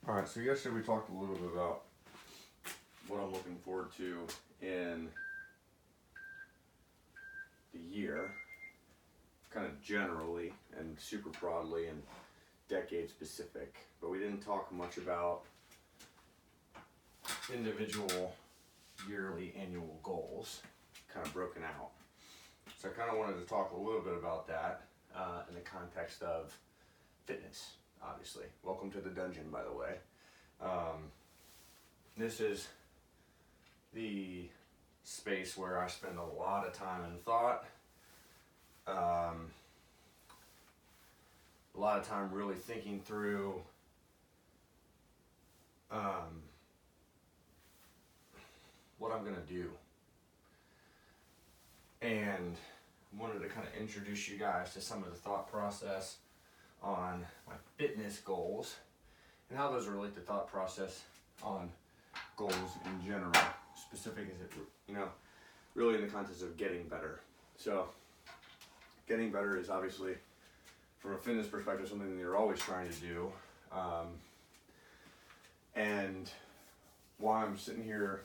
Alright, so yesterday we talked a little bit about what I'm looking forward to in the year, kind of generally and super broadly and decade specific, but we didn't talk much about individual yearly annual goals, kind of broken out. So I kind of wanted to talk a little bit about that in the context of fitness, obviously. Welcome to the dungeon, by the way. This is the space where I spend a lot of time and thought, a lot of time really thinking through what I'm going to do. And I wanted to kind of introduce you guys to some of the thought process on my fitness goals and how those relate to thought process on goals in general, specific as it, really in the context of getting better. So getting better is obviously, from a fitness perspective, something that you're always trying to do. And while I'm sitting here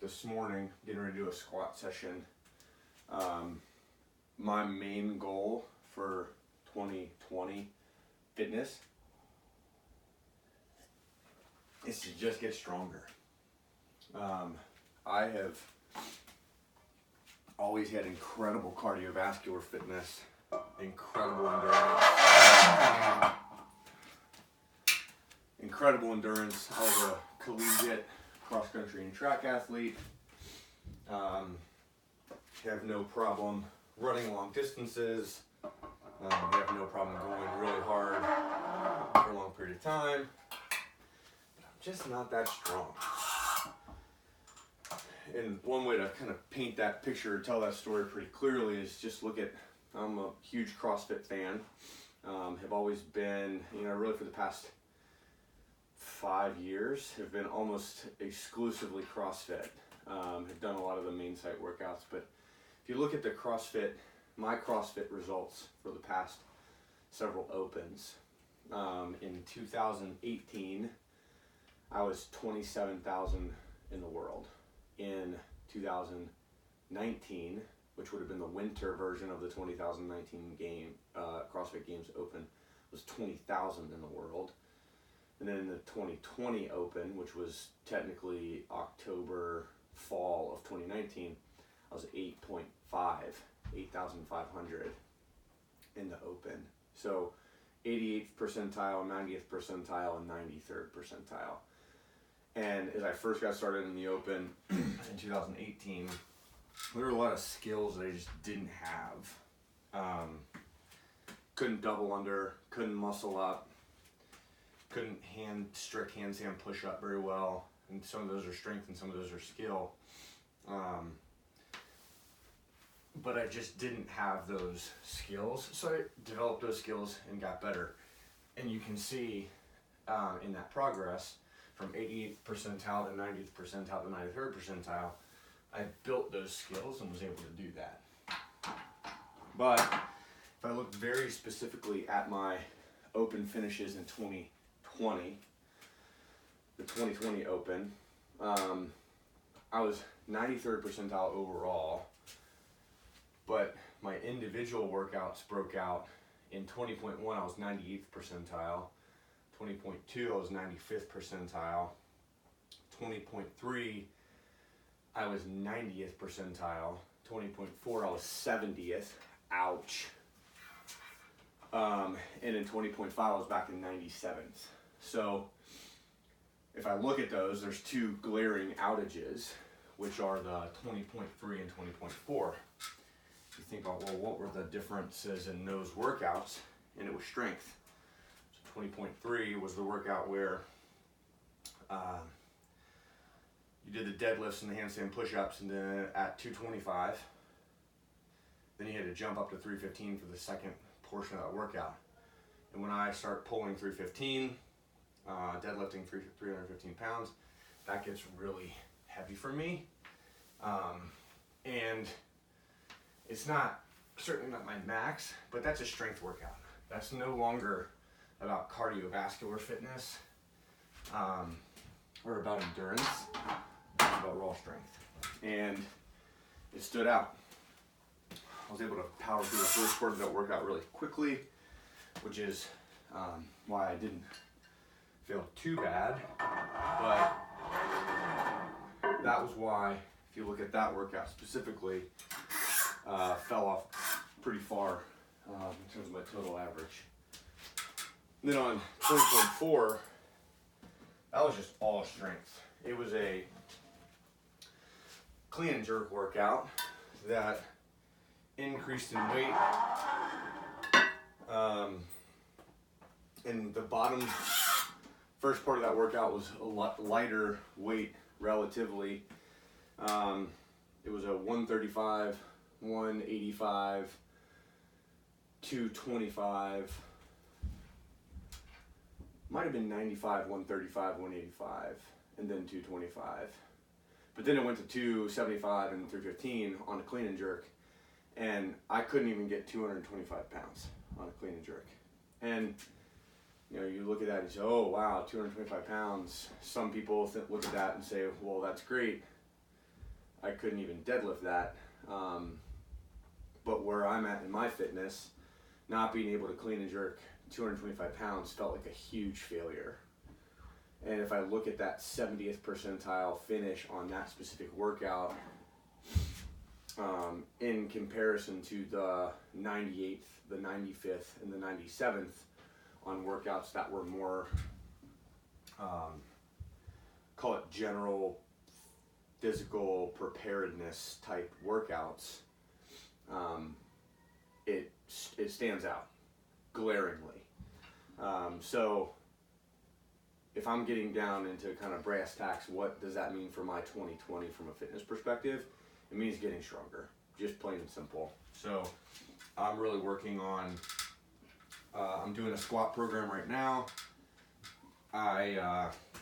this morning getting ready to do a squat session, my main goal for 2020 fitness is to just get stronger. I have always had incredible cardiovascular fitness, incredible endurance. I was a collegiate cross-country and track athlete. Have no problem running long distances. Have no problem going really hard for a long period of time. But I'm just not that strong. And one way to kind of paint that picture, or tell that story pretty clearly, is just look at, I'm a huge CrossFit fan. Have always been, really for the past 5 years, have been almost exclusively CrossFit. Have done a lot of the main site workouts, but if you look at my CrossFit results for the past several Opens, in 2018, I was 27,000 in the world. In 2019, which would have been the winter version of the 2019 CrossFit Games Open, was 20,000 in the world. And then in the 2020 Open, which was technically fall of 2019, I was 8,500 in the Open. So 88th percentile, 90th percentile, and 93rd percentile. And as I first got started in the Open in 2018, there were a lot of skills that I just didn't have. Couldn't double under, couldn't muscle up, couldn't strict handstand push up very well. And some of those are strength and some of those are skill. But I just didn't have those skills. So I developed those skills and got better. And you can see in that progress, from 88th percentile to 90th percentile to 93rd percentile, I built those skills and was able to do that. But if I look very specifically at my Open finishes in 2020, the 2020 Open, I was 93rd percentile overall, but my individual workouts broke out. In 20.1, I was 98th percentile. 20.2, I was 95th percentile. 20.3, I was 90th percentile. 20.4, I was 70th. Ouch. And in 20.5, I was back in 97th. So if I look at those, there's two glaring outages, which are the 20.3 and 20.4. You think about, well, what were the differences in those workouts? And it was strength. 20.3 was the workout where you did the deadlifts and the handstand push-ups, and then at 225, then you had to jump up to 315 for the second portion of that workout. And when I start pulling 315, deadlifting 315 pounds, that gets really heavy for me. And it's certainly not my max, but that's a strength workout. That's no longer about cardiovascular fitness. or about endurance, about raw strength. And it stood out. I was able to power through the first part of that workout really quickly, which is why I didn't feel too bad. But that was why, if you look at that workout specifically, fell off pretty far in terms of my total average. And then on 20.4, that was just all strength. It was a clean and jerk workout that increased in weight. And the bottom first part of that workout was a lot lighter weight relatively. It was a 135, 185, 225, might have been 95, 135, 185, and then 225. But then it went to 275 and 315 on a clean and jerk, and I couldn't even get 225 pounds on a clean and jerk. And you know, you look at that and say, oh wow, 225 pounds. Some people look at that and say, well, that's great. I couldn't even deadlift that. But where I'm at in my fitness, not being able to clean and jerk 225 pounds felt like a huge failure. And if I look at that 70th percentile finish on that specific workout, in comparison to the 98th, the 95th, and the 97th on workouts that were more, call it general physical preparedness type workouts, it stands out glaringly. So if I'm getting down into kind of brass tacks, what does that mean for my 2020 from a fitness perspective? It means getting stronger, just plain and simple. So I'm really working on, I'm doing a squat program right now.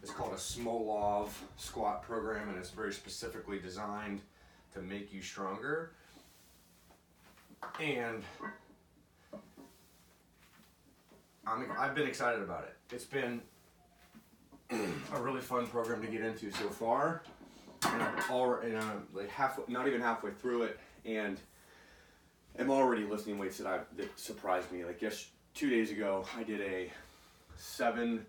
It's called a Smolov squat program, and it's very specifically designed to make you stronger. And I've been excited about it. It's been a really fun program to get into so far, and I'm like not even halfway through it, and I'm already lifting weights that surprised me. Like just 2 days ago, I did a 7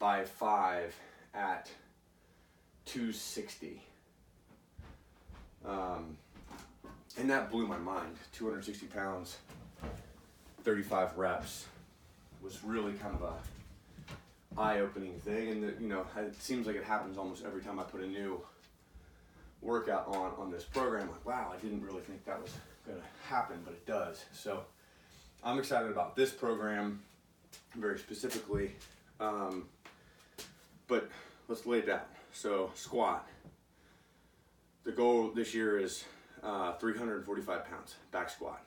by 5 at 260, and that blew my mind. 260 pounds, 35 reps was really kind of a eye-opening thing, and you know, it seems like it happens almost every time I put a new workout on this program. Like, wow, I didn't really think that was gonna happen, but it does. So I'm excited about this program very specifically, but let's lay it down. So squat, the goal this year is 345 pounds back squat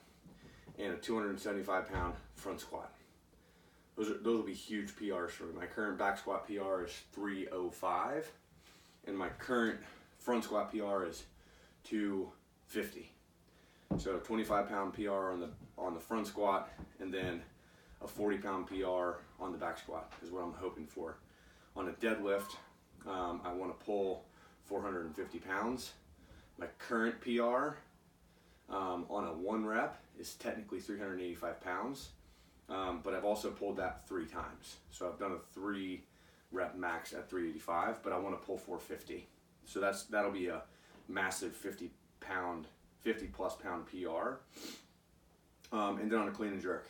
and a 275 pound front squat. Those will be huge PRs for me. My current back squat PR is 305, and my current front squat PR is 250. So 25 pound PR on the front squat, and then a 40 pound PR on the back squat is what I'm hoping for. On a deadlift, I want to pull 450 pounds. My current PR on a 1 rep is technically 385 pounds. But I've also pulled that 3 times. So I've done a 3 rep max at 385, but I want to pull 450. So that'll be a massive 50 plus pound PR. And then on a clean and jerk,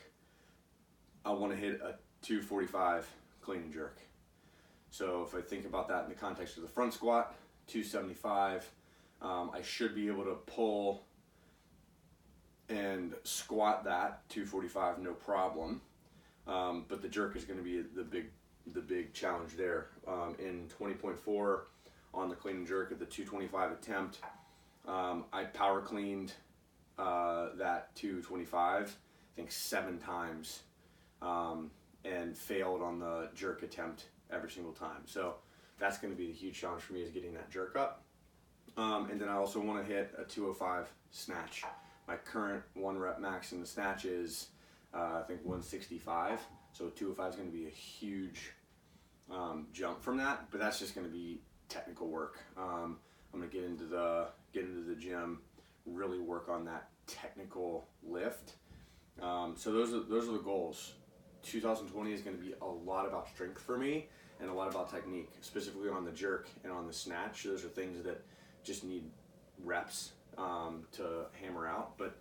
I want to hit a 245 clean and jerk. So if I think about that in the context of the front squat, 275, I should be able to pull and squat that 245 no problem, but the jerk is going to be the big challenge there. In 20.4 on the clean and jerk at the 225 attempt, I power cleaned that 225 I think 7 times, and failed on the jerk attempt every single time. So that's going to be the huge challenge for me, is getting that jerk up. And then I also want to hit a 205 snatch. My current 1 rep max in the snatch is I think 165. So 205 is going to be a huge jump from that, but that's just going to be technical work. I'm going to get into the gym, really work on that technical lift. So those are the goals. 2020 is going to be a lot about strength for me and a lot about technique, specifically on the jerk and on the snatch. Those are things that just need reps to hammer out, but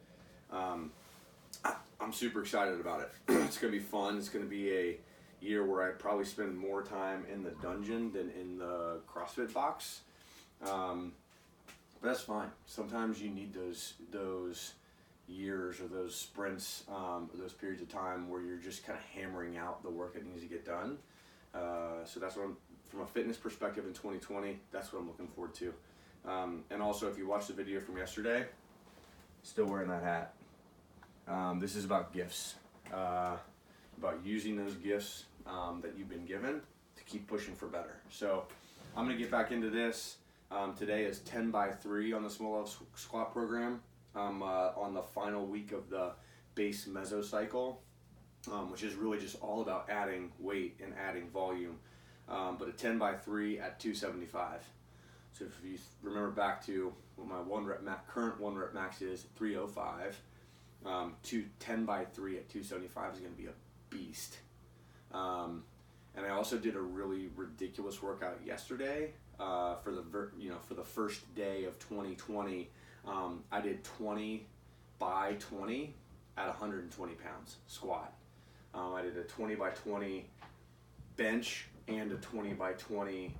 I'm super excited about it. It's going to be fun. It's going to be a year where I probably spend more time in the dungeon than in the CrossFit box. But that's fine. Sometimes you need those years or those sprints, those periods of time where you're just kind of hammering out the work that needs to get done. So that's what from a fitness perspective in 2020, that's what I'm looking forward to. And also, if you watched the video from yesterday, still wearing that hat. This is about gifts, about using those gifts that you've been given to keep pushing for better. So I'm going to get back into this. Today is 10 by 3 on the small level squat program. On the final week of the base mesocycle, which is really just all about adding weight and adding volume, but a 10 by 3 at 275. So if you remember back to what my current 1 rep max is, 305, 10 by 3 at 275 is going to be a beast. And I also did a really ridiculous workout yesterday for the first day of 2020. I did 20 by 20 at 120 pounds squat. I did a 20 by 20 bench and a 20 by 20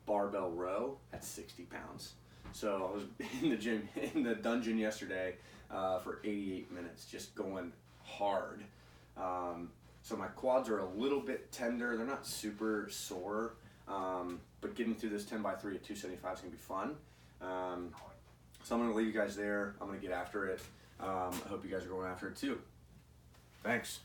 barbell row at 60 pounds. So I was in the gym, in the dungeon yesterday for 88 minutes, just going hard. So my quads are a little bit tender. They're not super sore, but getting through this 10 by 3 at 275 is going to be fun. So I'm going to leave you guys there. I'm going to get after it. I hope you guys are going after it too. Thanks.